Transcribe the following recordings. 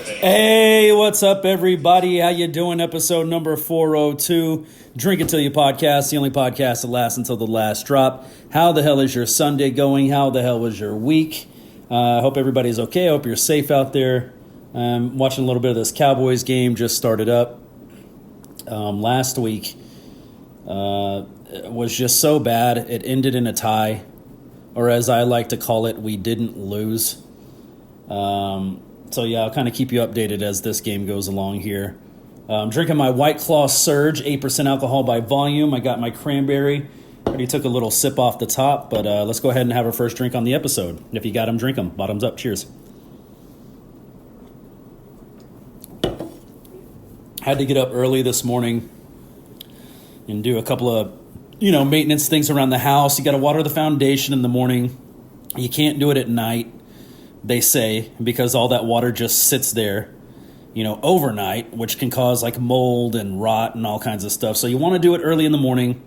Hey, what's up, everybody? How you doing? Episode number 402, Drink Until You podcast, the only podcast that lasts until the last drop. How the hell is your Sunday going? How the hell was your week? I hope everybody's okay. I hope you're safe out there. Watching a little bit of this Cowboys game, just started up. Last week was just so bad. It ended in a tie, or as I like to call it, we didn't lose. So, yeah, I'll kind of keep you updated as this game goes along here. I'm drinking my White Claw Surge, 8% alcohol by volume. I got my cranberry. Already took a little sip off the top, but let's go ahead and have our first drink on the episode. If you got them, drink them. Bottoms up. Cheers. Had to get up early this morning and do a couple of, maintenance things around the house. You got to water the foundation in the morning. You can't do it at night, they say, because all that water just sits there, overnight, which can cause like mold and rot and all kinds of stuff. So you want to do it early in the morning.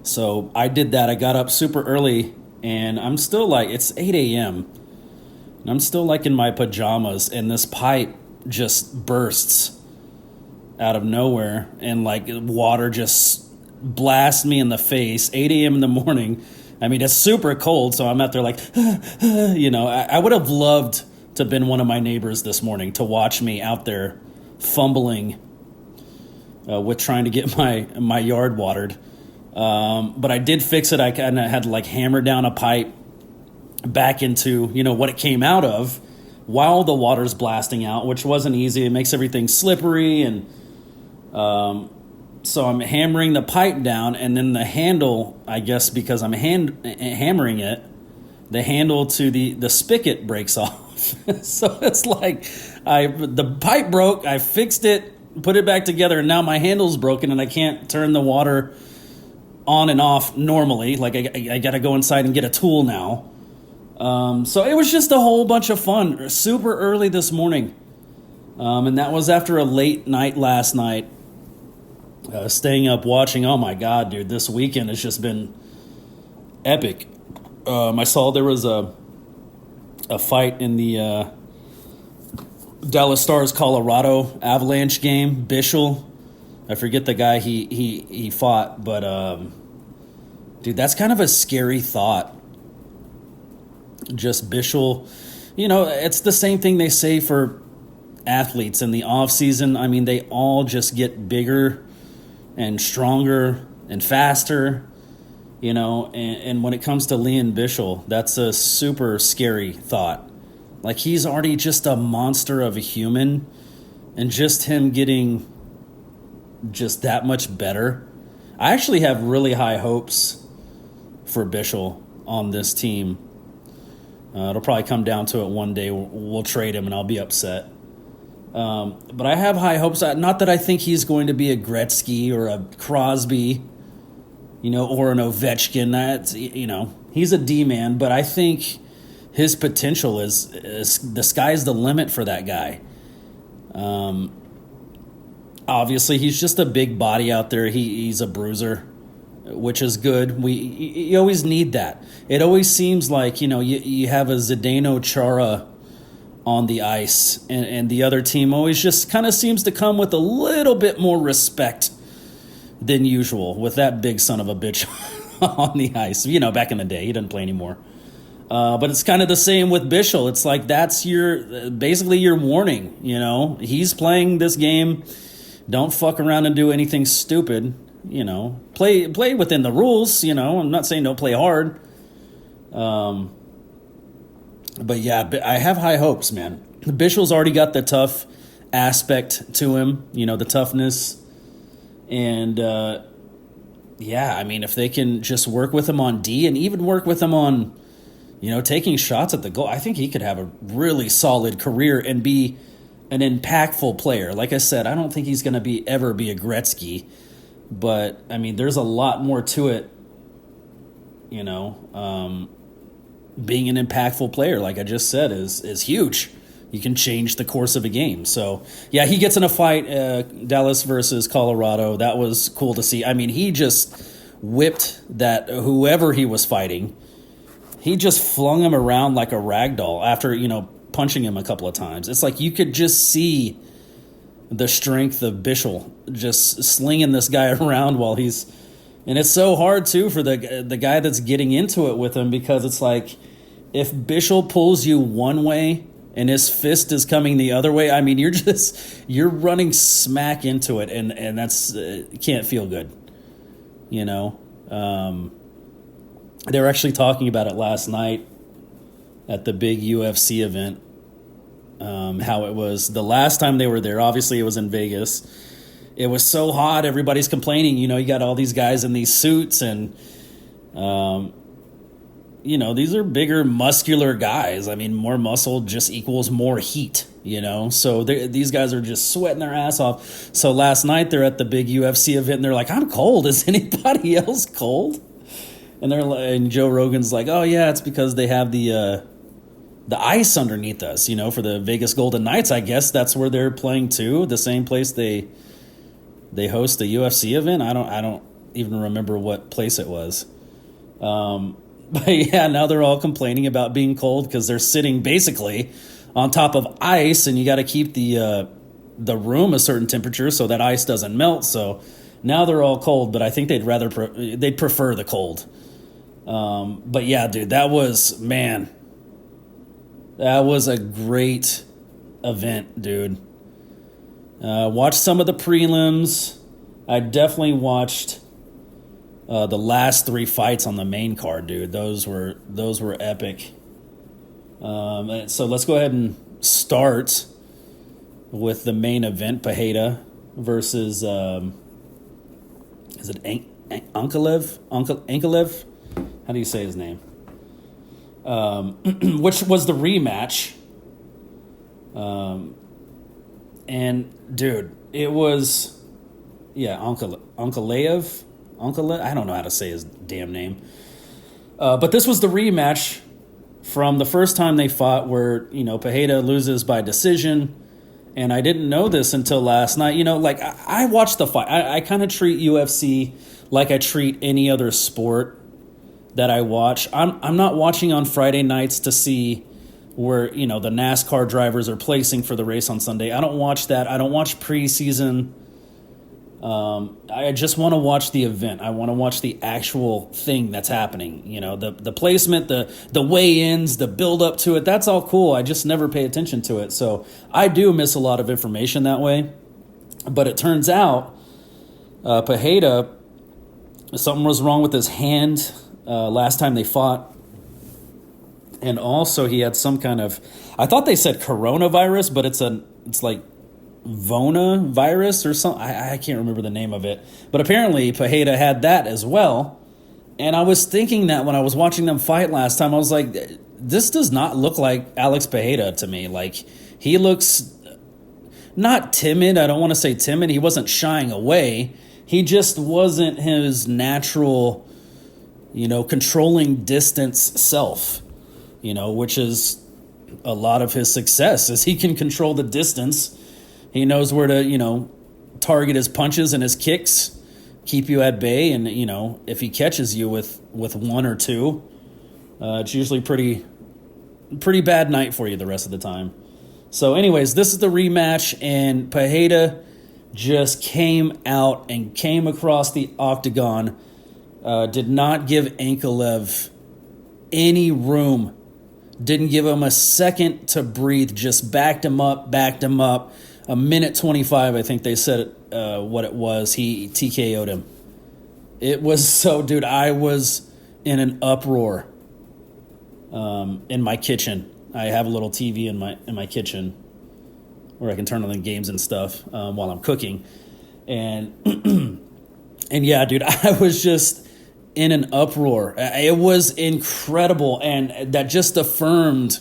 So I did that. I got up super early, and I'm still it's 8 a.m. and I'm still in my pajamas, and this pipe just bursts out of nowhere, and water just blasts me in the face. 8 a.m. in the morning. I mean, it's super cold, so I'm out there I would have loved to have been one of my neighbors this morning to watch me out there fumbling with trying to get my yard watered. But I did fix it. I kind of had to hammer down a pipe back into, what it came out of while the water's blasting out, which wasn't easy. It makes everything slippery, and so I'm hammering the pipe down, and then the handle, I guess because I'm hammering it, the handle to the spigot breaks off. So it's the pipe broke, I fixed it, put it back together, and now my handle's broken, and I can't turn the water on and off normally. I got to go inside and get a tool now. So it was just a whole bunch of fun, super early this morning. And that was after a late night last night. Staying up watching. Oh my God, dude, this weekend has just been epic. I saw there was a fight in the Dallas Stars Colorado Avalanche game. Bichsel, I forget the guy he fought, but dude, that's kind of a scary thought. Just Bichsel, it's the same thing they say for athletes in the off season. I mean, they all just get bigger and stronger and faster, and when it comes to Liam Bichsel, that's a super scary thought. He's already just a monster of a human, and just him getting just that much better. I actually have really high hopes for Bichsel on this team. It'll probably come down to it one day. We'll trade him, and I'll be upset. But I have high hopes. Not that I think he's going to be a Gretzky or a Crosby, or an Ovechkin. He's a D-man, but I think his potential is the sky's the limit for that guy. Obviously, he's just a big body out there. He's a bruiser, which is good. You always need that. It always seems like, you have a Zdeno Chara on the ice, and the other team always just kind of seems to come with a little bit more respect than usual with that big son of a bitch on the ice. Back in the day, he doesn't play anymore. But it's kind of the same with Bichsel. It's that's basically your warning. He's playing this game. Don't fuck around and do anything stupid. Play within the rules. I'm not saying don't play hard. But yeah, I have high hopes, man. Bichsel's already got the tough aspect to him, the toughness. And, I mean, if they can just work with him on D and even work with him on, taking shots at the goal, I think he could have a really solid career and be an impactful player. Like I said, I don't think he's going to ever be a Gretzky. But, I mean, there's a lot more to it, being an impactful player, like I just said, is huge. You can change the course of a game. So, yeah, he gets in a fight, Dallas versus Colorado. That was cool to see. I mean, he just whipped that whoever he was fighting. He just flung him around like a rag doll after, punching him a couple of times. It's like you could just see the strength of Bichsel just slinging this guy around while he's... And it's so hard, too, for the guy that's getting into it with him, because it's like, if Bichsel pulls you one way and his fist is coming the other way, I mean, you're running smack into it, and that's can't feel good, you know? They were actually talking about it last night at the big UFC event, how it was the last time they were there. Obviously, it was in Vegas. It was so hot, everybody's complaining. You know, you got all these guys in these suits, and, you know, these are bigger, muscular guys. I mean, more muscle just equals more heat, you know? So these guys are just sweating their ass off. So last night, they're at the big UFC event, and they're like, I'm cold. Is anybody else cold? And Joe Rogan's like, oh, yeah, it's because they have the ice underneath us, you know, for the Vegas Golden Knights. I guess that's where they're playing, too, the same place they host the UFC event. I don't even remember what place it was. But yeah, now they're all complaining about being cold because they're sitting basically on top of ice, and you got to keep the room a certain temperature so that ice doesn't melt. So now they're all cold, but I think they'd prefer the cold. But yeah, dude, that was a great event, dude. Watched some of the prelims. I definitely watched the last 3 fights on the main card, dude. Those were epic. So let's go ahead and start with the main event: Pereira versus is it Ankalaev? Ankalaev? How do you say his name? Which was the rematch. And dude, it was, Ankalaev. I don't know how to say his damn name. But this was the rematch from the first time they fought, where, you know, Pereira loses by decision. And I didn't know this until last night. You know, like, I watched the fight. I kind of treat UFC like I treat any other sport that I watch. I'm not watching on Friday nights to see where, you know, the NASCAR drivers are placing for the race on Sunday. I don't watch that. I don't watch preseason. I just want to watch the event. I want to watch the actual thing that's happening. You know, the placement, the weigh-ins, the build-up to it, that's all cool. I just never pay attention to it. So I do miss a lot of information that way. But it turns out Pereira, something was wrong with his hand last time they fought. And also he had some kind of, I thought they said coronavirus, but it's like Vona virus or something. I can't remember the name of it. But apparently Pereira had that as well. And I was thinking that when I was watching them fight last time, I was like, this does not look like Alex Pereira to me. Like, he looks not timid. I don't want to say timid. He wasn't shying away. He just wasn't his natural, you know, controlling distance self. You know, which is a lot of his success, is he can control the distance. He knows where to, you know, target his punches and his kicks, keep you at bay, and, you know, if he catches you with 1 or 2, it's usually pretty bad night for you the rest of the time. So anyways, this is the rematch, and Pereira just came out and came across the octagon, did not give Ankalaev any room. Didn't give him a second to breathe, just backed him up. A minute 25, I think they said what it was. He TKO'd him. It was so, dude, I was in an uproar in my kitchen. I have a little TV in my kitchen where I can turn on the games and stuff while I'm cooking. And and yeah, dude, I was just in an uproar. It was incredible, and that just affirmed,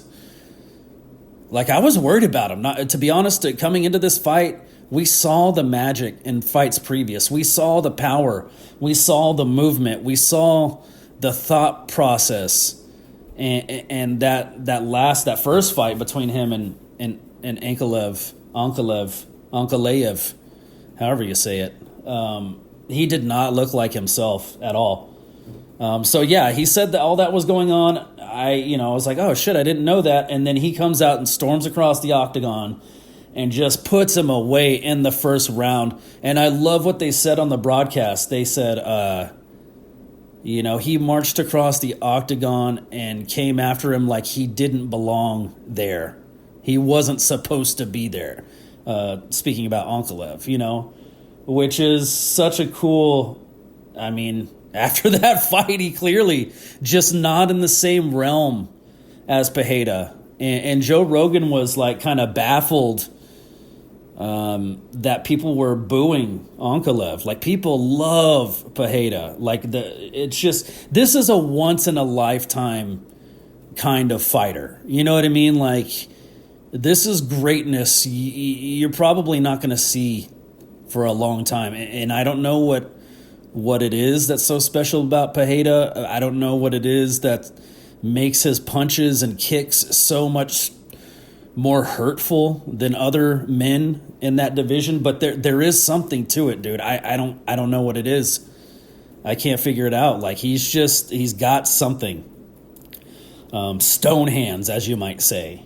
like, I was worried about him. Not, to be honest, coming into this fight, we saw the magic in fights previous. We saw the power. We saw the movement. We saw the thought process. And that first fight between him and Ankalaev, however you say it, he did not look like himself at all. So yeah, he said that all that was going on. I was like, oh shit, I didn't know that. And then he comes out and storms across the octagon and just puts him away in the first round. And I love what they said on the broadcast. They said, he marched across the octagon and came after him like he didn't belong there. He wasn't supposed to be there. Speaking about Ankalaev, which is such a cool, after that fight, he clearly just not in the same realm as Pereira. And Joe Rogan was like kind of baffled that people were booing Ankalaev. Like, people love Pereira. This is a once in a lifetime kind of fighter. You know what I mean? Like, this is greatness you're probably not going to see for a long time. And I don't know what it is that's so special about Pereira. I don't know what it is that makes his punches and kicks so much more hurtful than other men in that division, but there is something to it, dude. I don't know what it is. I can't figure it out. Like, he's got something. Stone hands, as you might say.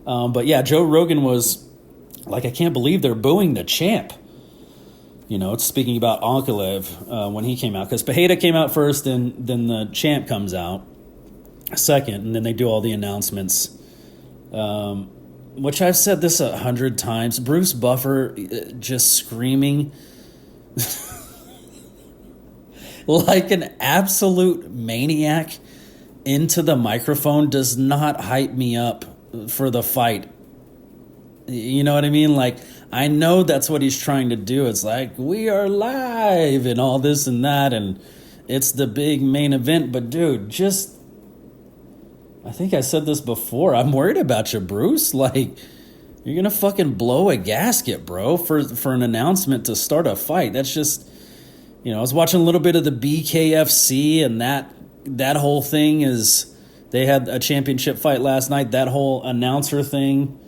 But yeah, Joe Rogan was like, I can't believe they're booing the champ. It's speaking about Ankalaev when he came out, because Pereira came out first, and then the champ comes out second, and then they do all the announcements. Which I've said this 100 times. Bruce Buffer just screaming like an absolute maniac into the microphone does not hype me up for the fight. You know what I mean? Like, I know that's what he's trying to do. It's like, we are live and all this and that, and it's the big main event. But dude, I think I said this before, I'm worried about you, Bruce. Like, you're gonna fucking blow a gasket, bro, for an announcement to start a fight. That's just, I was watching a little bit of the BKFC, and that whole thing is, they had a championship fight last night. That whole announcer thing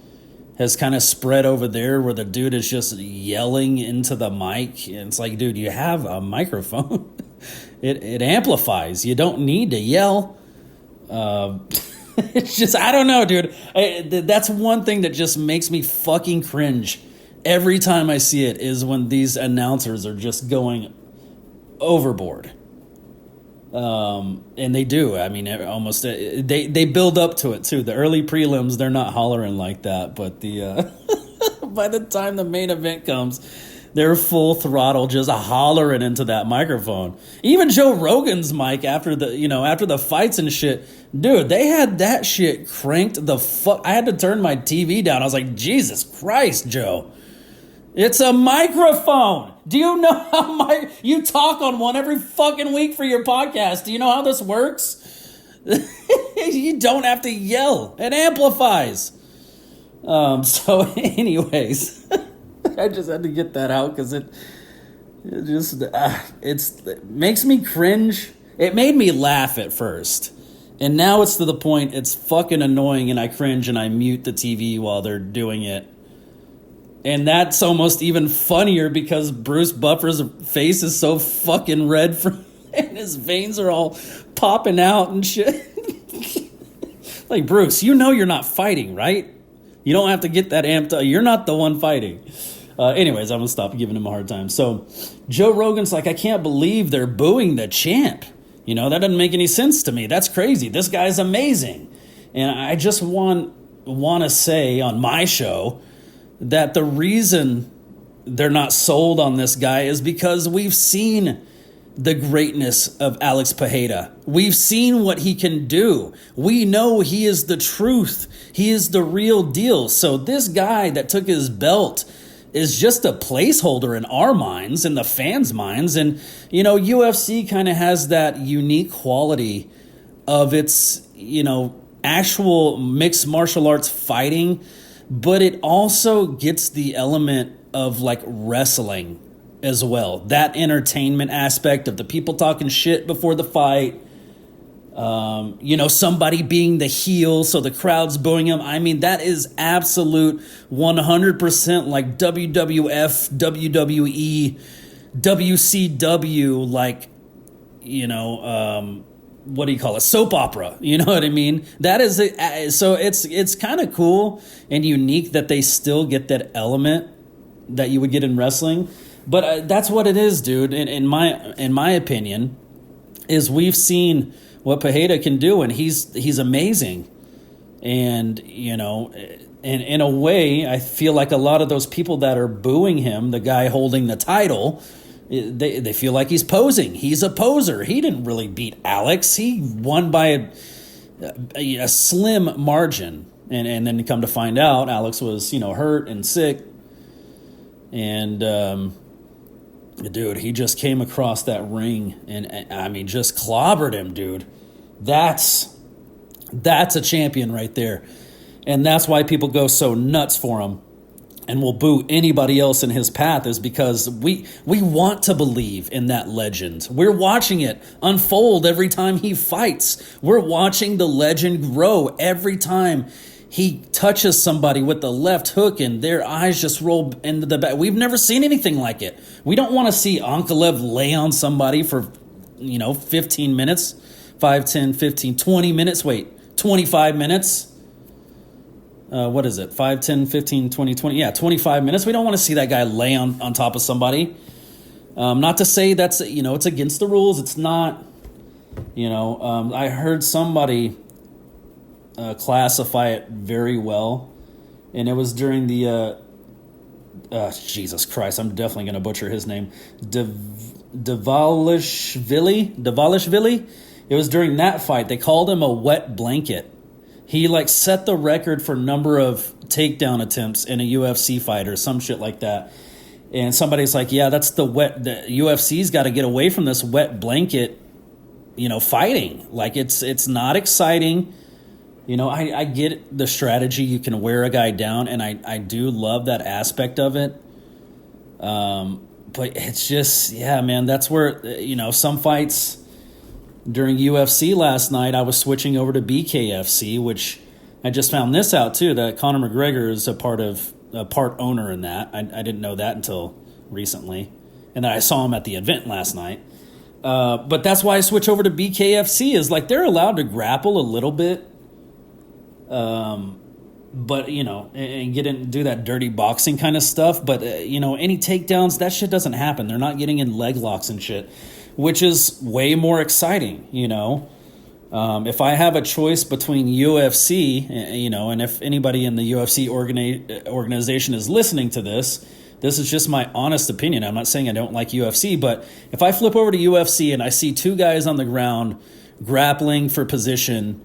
has kind of spread over there, where the dude is just yelling into the mic. And it's like, dude, you have a microphone. It amplifies. You don't need to yell. It's just, I don't know, dude. That's one thing that just makes me fucking cringe every time I see it, is when these announcers are just going overboard. And they do. Almost they build up to it too. The early prelims, they're not hollering like that, but the by the time the main event comes, they're full throttle, just hollering into that microphone. Even Joe Rogan's mic after the fights and shit, dude, they had that shit cranked the fuck. I had to turn my TV down. I was like, Jesus Christ, Joe. It's a microphone. Do you know how you talk on one every fucking week for your podcast? Do you know how this works? You don't have to yell. It amplifies. So anyways, I just had to get that out because it makes me cringe. It made me laugh at first. And now it's to the point it's fucking annoying, and I cringe and I mute the TV while they're doing it. And that's almost even funnier because Bruce Buffer's face is so fucking red and his veins are all popping out and shit. Like, Bruce, you're not fighting, right? You don't have to get that amped up. You're not the one fighting. Anyways, I'm going to stop giving him a hard time. So Joe Rogan's like, I can't believe they're booing the champ. That doesn't make any sense to me. That's crazy. This guy's amazing. And I just want to say on my show that the reason they're not sold on this guy is because we've seen the greatness of Alex Pereira. We've seen what he can do. We know he is the truth. He is the real deal. So this guy that took his belt is just a placeholder in our minds, in the fans' minds. And, UFC kind of has that unique quality of its, actual mixed martial arts fighting, but it also gets the element of like wrestling as well. That entertainment aspect of the people talking shit before the fight. Somebody being the heel, so the crowd's booing him. That is absolute 100% like WWF, WWE, WCW, like, what do you call it? Soap opera. You know what I mean? That is it. So it's kind of cool and unique that they still get that element that you would get in wrestling. But that's what it is, dude. In my opinion, is we've seen what Pajeda can do, and he's amazing. And in a way, I feel like a lot of those people that are booing him, the guy holding the title, they feel like he's posing. He's a poser. He didn't really beat Alex. He won by a slim margin. And then come to find out, Alex was, hurt and sick. And, dude, he just came across that ring and just clobbered him, dude. That's a champion right there. And that's why people go so nuts for him and will boo anybody else in his path, is because we want to believe in that legend. We're watching it unfold every time he fights. We're watching the legend grow every time he touches somebody with the left hook and their eyes just roll into the back. We've never seen anything like it. We don't want to see Ankalaev lay on somebody for, 15 minutes, 5, 10, 15, 20 minutes. Wait, 25 minutes. What is it? 5, 10, 15, 20, 20. Yeah, 25 minutes. We don't want to see that guy lay on top of somebody. Not to say that's, it's against the rules. It's not, I heard somebody classify it very well. And it was during the, Jesus Christ, I'm definitely going to butcher his name. Davalishvili. It was during that fight. They called him a wet blanket. He set the record for number of takedown attempts in a UFC fight or some shit like that. And somebody's like, yeah, that's the UFC's got to get away from this wet blanket, fighting. It's not exciting. I get the strategy. You can wear a guy down, and I do love that aspect of it. But it's just, yeah, man, that's where, some fights during UFC last night, I was switching over to BKFC, which I just found this out too, that Conor McGregor is a part owner in that. I didn't know that until recently. And then I saw him at the event last night. But that's why I switch over to BKFC, is they're allowed to grapple a little bit. But, and do that dirty boxing kind of stuff. But, any takedowns, that shit doesn't happen. They're not getting in leg locks and shit, which is way more exciting, If I have a choice between UFC, and if anybody in the UFC organization is listening to this is just my honest opinion. I'm not saying I don't like UFC, but if I flip over to UFC and I see two guys on the ground grappling for position,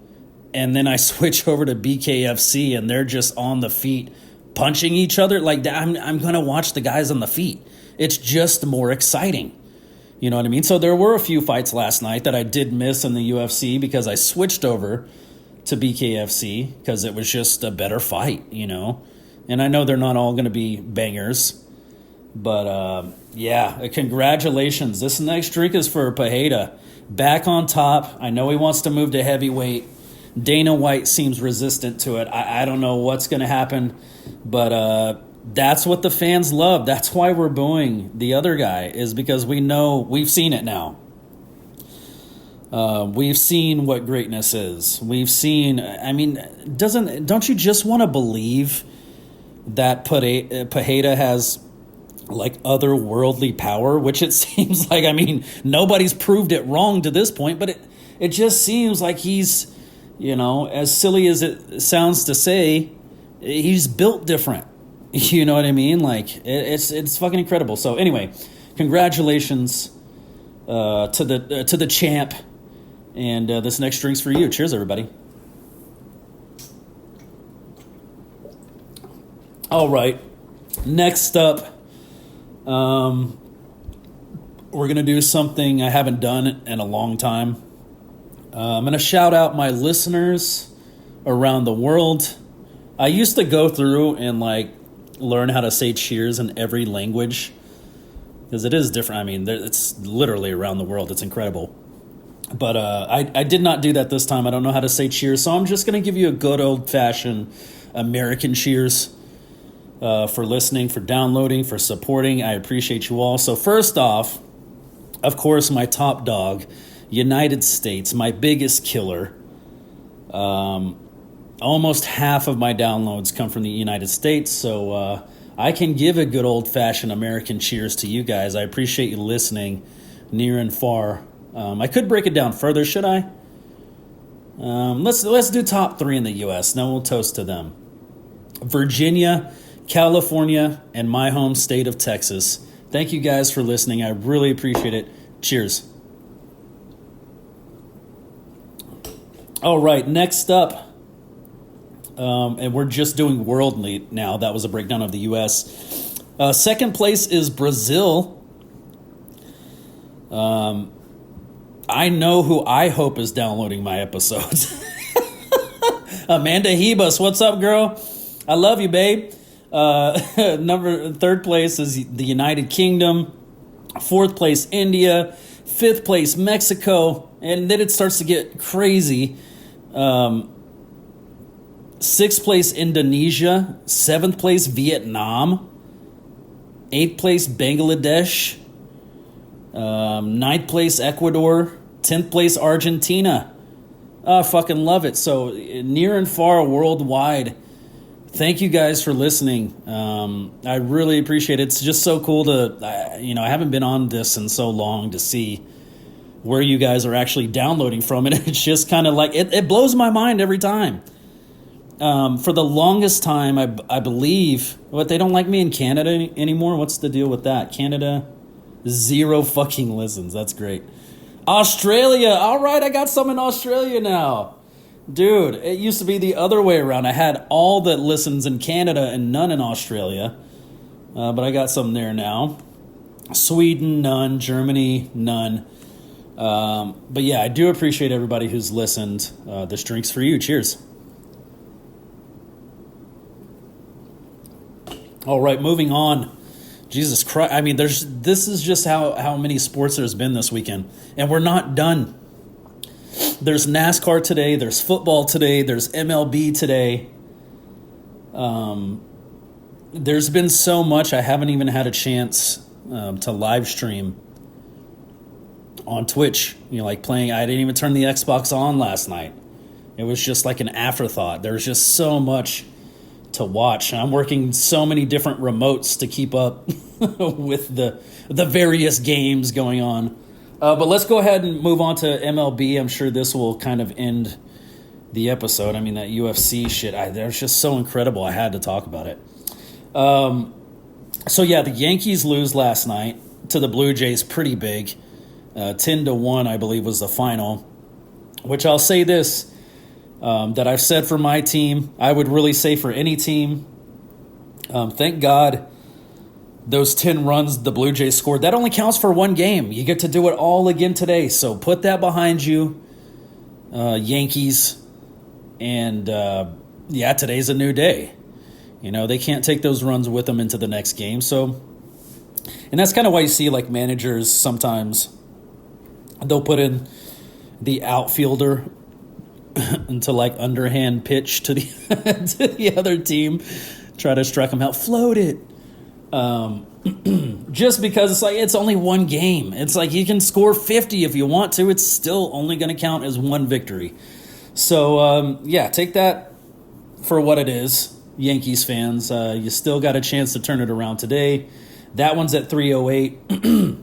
and then I switch over to BKFC and they're just on the feet punching each other like that, I'm going to watch the guys on the feet. It's just more exciting. You know what I mean? So there were a few fights last night that I did miss in the UFC because I switched over to BKFC because it was just a better fight, And I know they're not all going to be bangers. But, yeah, congratulations. This next drink is for Pajeda. Back on top. I know he wants to move to heavyweight. Dana White seems resistant to it. I don't know what's going to happen, but that's what the fans love. That's why we're booing the other guy, is because we know we've seen it now. We've seen what greatness is. We've seen, don't you just want to believe that Pajeda has otherworldly power, which it seems like, nobody's proved it wrong to this point, but it just seems like he's, as silly as it sounds to say, he's built different. You know what I mean? It's fucking incredible. So anyway, congratulations to the champ, and this next drink's for you. Cheers, everybody. All right, next up, we're gonna do something I haven't done in a long time. I'm gonna shout out my listeners around the world. I used to go through and learn how to say cheers in every language, because it is different. It's literally around the world. It's incredible. But I did not do that this time. I don't know how to say cheers, so I'm just going to give you a good old-fashioned American cheers for listening, for downloading, for supporting. I appreciate you all. So first off, of course, my top dog, United States, my biggest killer. Almost half of my downloads come from the United States, so I can give a good old-fashioned American cheers to you guys. I appreciate you listening near and far. I could break it down further, should I? Let's do top 3 in the U.S., then we'll toast to them. Virginia, California, and my home state of Texas. Thank you guys for listening. I really appreciate it. Cheers. All right, next up, and we're just doing worldly now. That was a breakdown of the U.S. Second place is Brazil. I know who I hope is downloading my episodes. Amanda Hebus, what's up, girl? I love you, babe. Third place is the United Kingdom. Fourth place, India. Fifth place, Mexico. And then it starts to get crazy. Sixth place, Indonesia. Seventh place, Vietnam. Eighth place, Bangladesh. Ninth place, Ecuador. 10th place, Argentina. I fucking love it. So near and far worldwide, thank you guys for listening. I really appreciate it. It's just so cool to, I haven't been on this in so long to see where you guys are actually downloading from. And it's just kind of like, it blows my mind every time. For the longest time, I believe, they don't like me in Canada anymore. What's the deal with that? Canada, 0 fucking listens. That's great. Australia. All right, I got some in Australia now. Dude, it used to be the other way around. I had all that listens in Canada and none in Australia. But I got some there now. Sweden, none. Germany, none. But yeah, I do appreciate everybody who's listened. This drink's for you. Cheers. All right, moving on. Jesus Christ. I mean, this is just how many sports there's been this weekend. And we're not done. There's NASCAR today. There's football today. There's MLB today. There's been so much. I haven't even had a chance to live stream on Twitch. Like playing. I didn't even turn the Xbox on last night. It was just like an afterthought. There's just so much to watch. I'm working so many different remotes to keep up with the various games going on. But let's go ahead and move on to MLB. I'm sure this will kind of end the episode. I mean, that UFC shit, that was just so incredible. I had to talk about it. So yeah, the Yankees lose last night to the Blue Jays pretty big. 10-1, I believe, was the final. Which I'll say this, that I've said for my team, I would really say for any team. Thank God those 10 runs the Blue Jays scored, that only counts for one game. You get to do it all again today. So put that behind you, Yankees. And, today's a new day. They can't take those runs with them into the next game. So, and that's kind of why you see, like, managers sometimes, they'll put in the outfielder into, like, underhand pitch to the, to the other team. Try to strike them out. Float it. Just because it's only one game. It's like you can score 50 if you want to. It's still only going to count as one victory. So, take that for what it is, Yankees fans. You still got a chance to turn it around today. That one's at 3:08.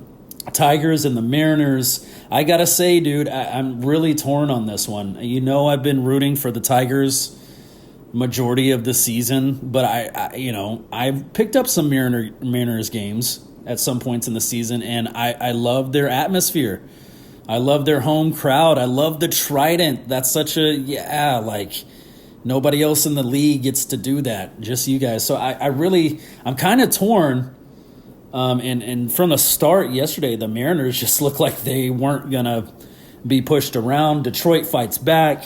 Tigers and the Mariners. I got to say, dude, I'm really torn on this one. I've been rooting for the Tigers majority of the season, but I've picked up some Mariners games at some points in the season, and I love their atmosphere. I love their home crowd. I love the Trident. That's such nobody else in the league gets to do that, just you guys. So I'm kind of torn. And from the start yesterday, the Mariners just looked like they weren't gonna be pushed around. Detroit fights back.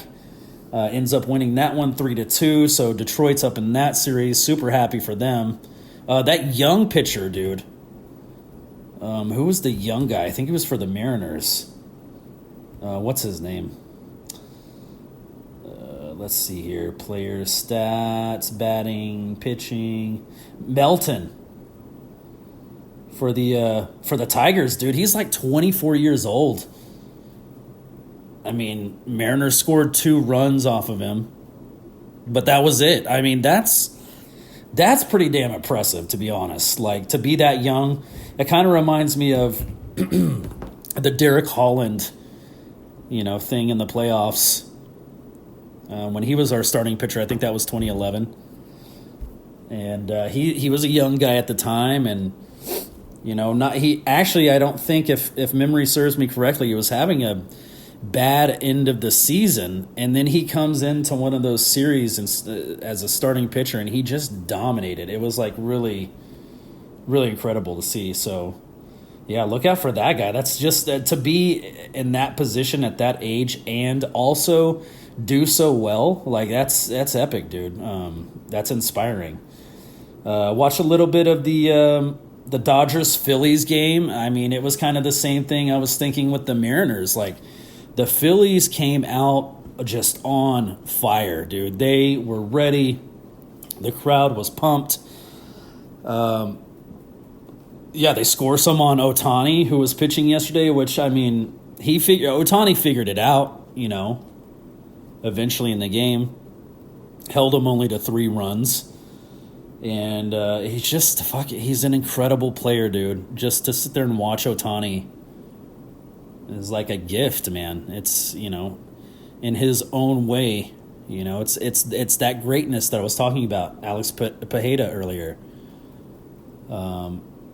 Ends up winning that one 3-2, so Detroit's up in that series. Super happy for them. That young pitcher, dude. Who was the young guy? I think he was for the Mariners. What's his name? Let's see here. Players, stats, batting, pitching. Melton. For the Tigers, dude. He's like 24 years old. I mean, Mariners scored 2 runs off of him, but that was it. I mean, that's pretty damn impressive, to be honest. Like, to be that young, it kind of reminds me of the Derek Holland, thing in the playoffs. When he was our starting pitcher, I think that was 2011. And he was a young guy at the time, and I don't think, if memory serves me correctly, he was having a bad end of the season, and then he comes into one of those series as a starting pitcher, and he just dominated. It was like really, really incredible to see. So yeah, look out for that guy. That's just to be in that position at that age and also do so well. Like, that's epic, dude. That's inspiring. Watch a little bit of the Dodgers-Phillies game. I mean, it was kind of the same thing I was thinking with the Mariners. Like, the Phillies came out just on fire, dude. They were ready. The crowd was pumped. They score some on Ohtani, who was pitching yesterday, which, I mean, Ohtani figured it out, eventually in the game. Held him only to 3 runs. And he's an incredible player, dude. Just to sit there and watch Ohtani is like a gift, man. It's, in his own way, it's that greatness that I was talking about, Alex Pajeda earlier.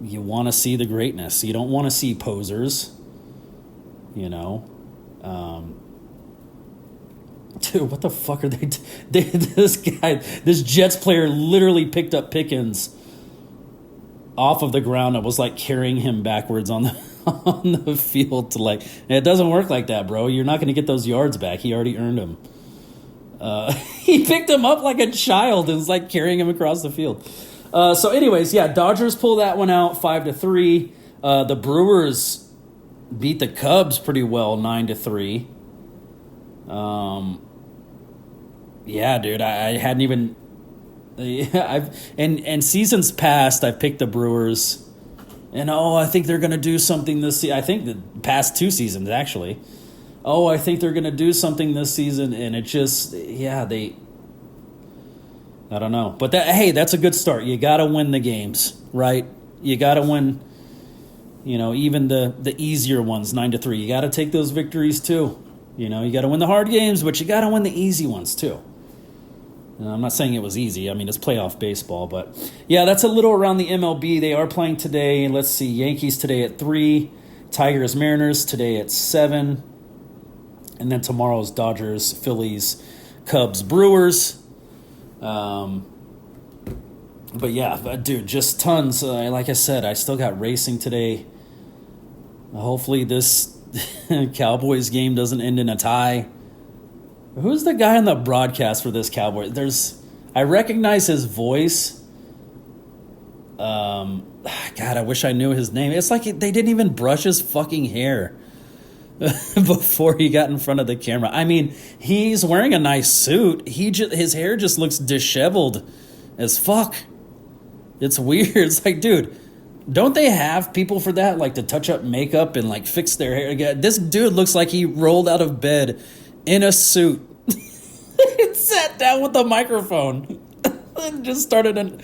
You want to see the greatness. You don't want to see posers, Dude, what the fuck are they this Jets player literally picked up Pickens off of the ground and was like carrying him backwards on the field to it doesn't work like that, bro. You're not going to get those yards back. He already earned them. He picked him up like a child and was like carrying him across the field. So anyways, yeah, Dodgers pull that one out 5-3. The Brewers beat the Cubs pretty well 9-3. Yeah, dude, I hadn't even. And seasons past, I picked the Brewers, and I think they're gonna do something this season. I think the past 2 seasons actually. I think they're gonna do something this season, and it just I don't know, but that's a good start. You gotta win the games, right? You gotta win. Even the easier ones, 9-3. You gotta take those victories too. You got to win the hard games, but you got to win the easy ones, too. I'm not saying it was easy. I mean, it's playoff baseball. But, yeah, that's a little around the MLB. They are playing today. Let's see. Yankees today at 3. Tigers, Mariners today at 7. And then tomorrow's Dodgers, Phillies, Cubs, Brewers. But, yeah, dude, just tons. Like I said, I still got racing today. Hopefully this Cowboys game doesn't end in a tie. Who's the guy on the broadcast for this Cowboys? I recognize his voice. God, I wish I knew his name. It's like they didn't even brush his fucking hair before he got in front of the camera. I mean, he's wearing a nice suit. His hair just looks disheveled as fuck. It's weird. It's like, dude, don't they have people for that, like to touch up makeup and like fix their hair again? This dude looks like he rolled out of bed in a suit and sat down with a microphone and just started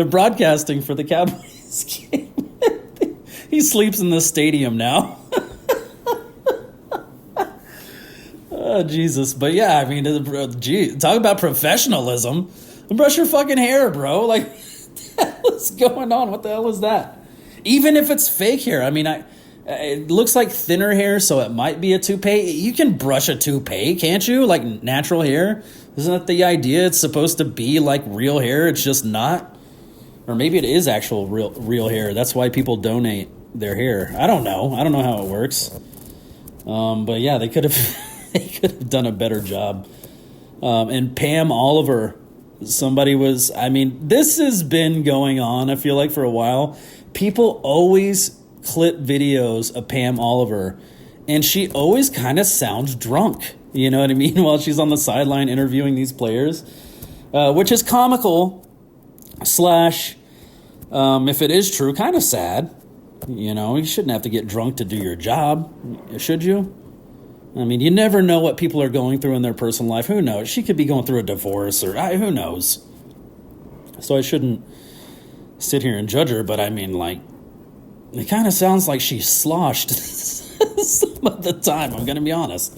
broadcasting for the Cowboys game. He sleeps in the stadium now. Oh, Jesus. But yeah, I mean, talk about professionalism. Brush your fucking hair, bro. Like, what's going on? What the hell is that? Even if it's fake hair, I mean, it looks like thinner hair, so it might be a toupee. You can brush a toupee, can't you? Like natural hair. Isn't that the idea? It's supposed to be like real hair. It's just not. Or maybe it is actual real hair. That's why people donate their hair. I don't know. I don't know how it works. But yeah, they could have done a better job. And Pam Oliver, this has been going on, I feel like, for a while. People always clip videos of Pam Oliver, and she always kind of sounds drunk. You know what I mean? While she's on the sideline interviewing these players, which is comical / if it is true, kind of sad. You shouldn't have to get drunk to do your job, should you? I mean, you never know what people are going through in their personal life. Who knows? She could be going through a divorce or who knows? So I shouldn't sit here and judge her, but I mean, like, it kind of sounds like she sloshed some of the time. I'm going to be honest.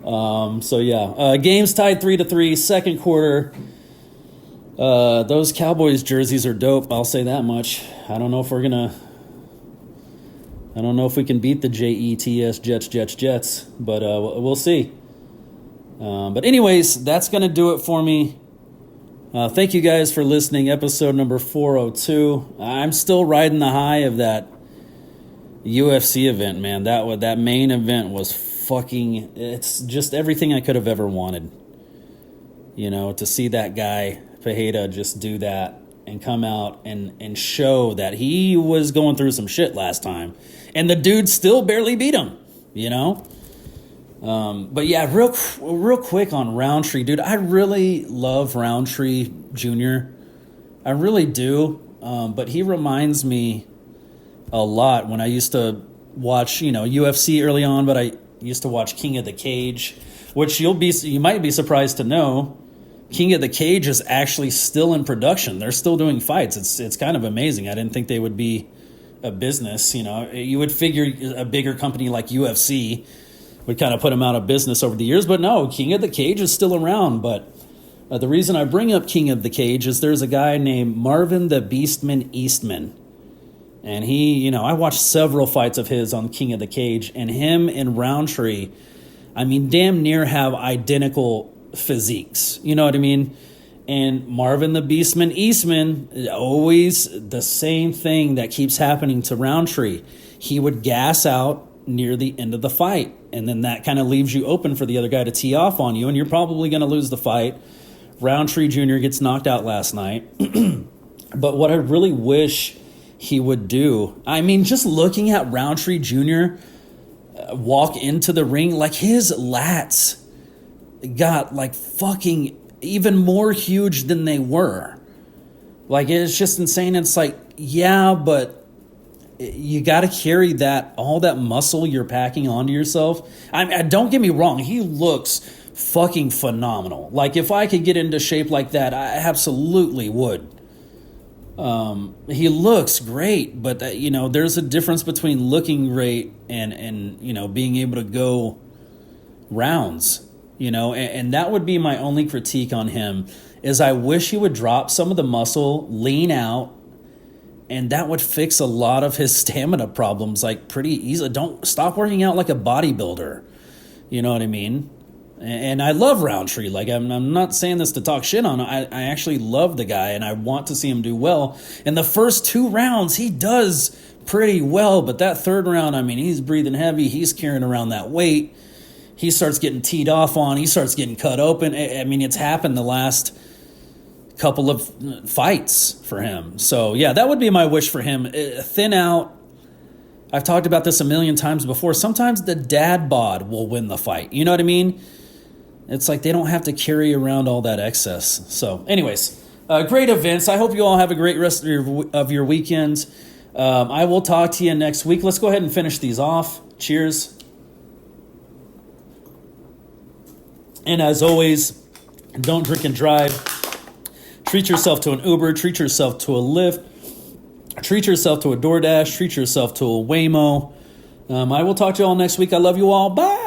So yeah, game's tied 3-3, second quarter. Those Cowboys jerseys are dope. I'll say that much. I don't know if we can beat the Jets, but we'll see. But anyways, that's going to do it for me. Thank you guys for listening. Episode number 402. I'm still riding the high of that UFC event, man. That main event was fucking. It's just everything I could have ever wanted. You know, to see that guy Fajeda just do that and come out and show that he was going through some shit last time, and the dude still barely beat him. You know. But yeah, real quick on Roundtree, dude. I really love Roundtree Jr. I really do. But he reminds me a lot when I used to watch, UFC early on, but I used to watch King of the Cage, which you might be surprised to know, King of the Cage is actually still in production. They're still doing fights. It's kind of amazing. I didn't think they would be a business. You would figure a bigger company like UFC would kind of put them out of business over the years, but no, King of the Cage is still around. But the reason I bring up King of the Cage is there's a guy named Marvin the Beastman Eastman. And he, I watched several fights of his on King of the Cage, and him and Roundtree, I mean, damn near have identical physiques. You know what I mean? And Marvin the Beastman Eastman, always the same thing that keeps happening to Roundtree. He would gas out near the end of the fight, and then that kind of leaves you open for the other guy to tee off on you, and you're probably going to lose the fight. Roundtree Jr. gets knocked out last night. But what I really wish he would do, I mean, just looking at Roundtree Jr. Walk into the ring, like his lats got like fucking even more huge than they were. Like, it's just insane. It's like, yeah, but you got to carry all that muscle you're packing onto yourself. Don't get me wrong. He looks fucking phenomenal. Like, if I could get into shape like that, I absolutely would. He looks great, but there's a difference between looking great and being able to go rounds, and that would be my only critique on him is I wish he would drop some of the muscle, lean out, and that would fix a lot of his stamina problems, like, pretty easily. Don't stop working out like a bodybuilder. You know what I mean? And I love Roundtree. Like, I'm not saying this to talk shit on him. I actually love the guy, and I want to see him do well. In the first 2 rounds, he does pretty well, but that third round, I mean, he's breathing heavy. He's carrying around that weight. He starts getting teed off on. He starts getting cut open. I mean, it's happened the last couple of fights for him. So yeah, that would be my wish for him. Thin out. I've talked about this a million times before. Sometimes the dad bod will win the fight. You know what I mean? It's like they don't have to carry around all that excess. So anyways, great events. I hope you all have a great rest of your weekend. I will talk to you next week. Let's go ahead and finish these off. Cheers. And as always, don't drink and drive. Treat yourself to an Uber. Treat yourself to a Lyft. Treat yourself to a DoorDash. Treat yourself to a Waymo. I will talk to you all next week. I love you all. Bye.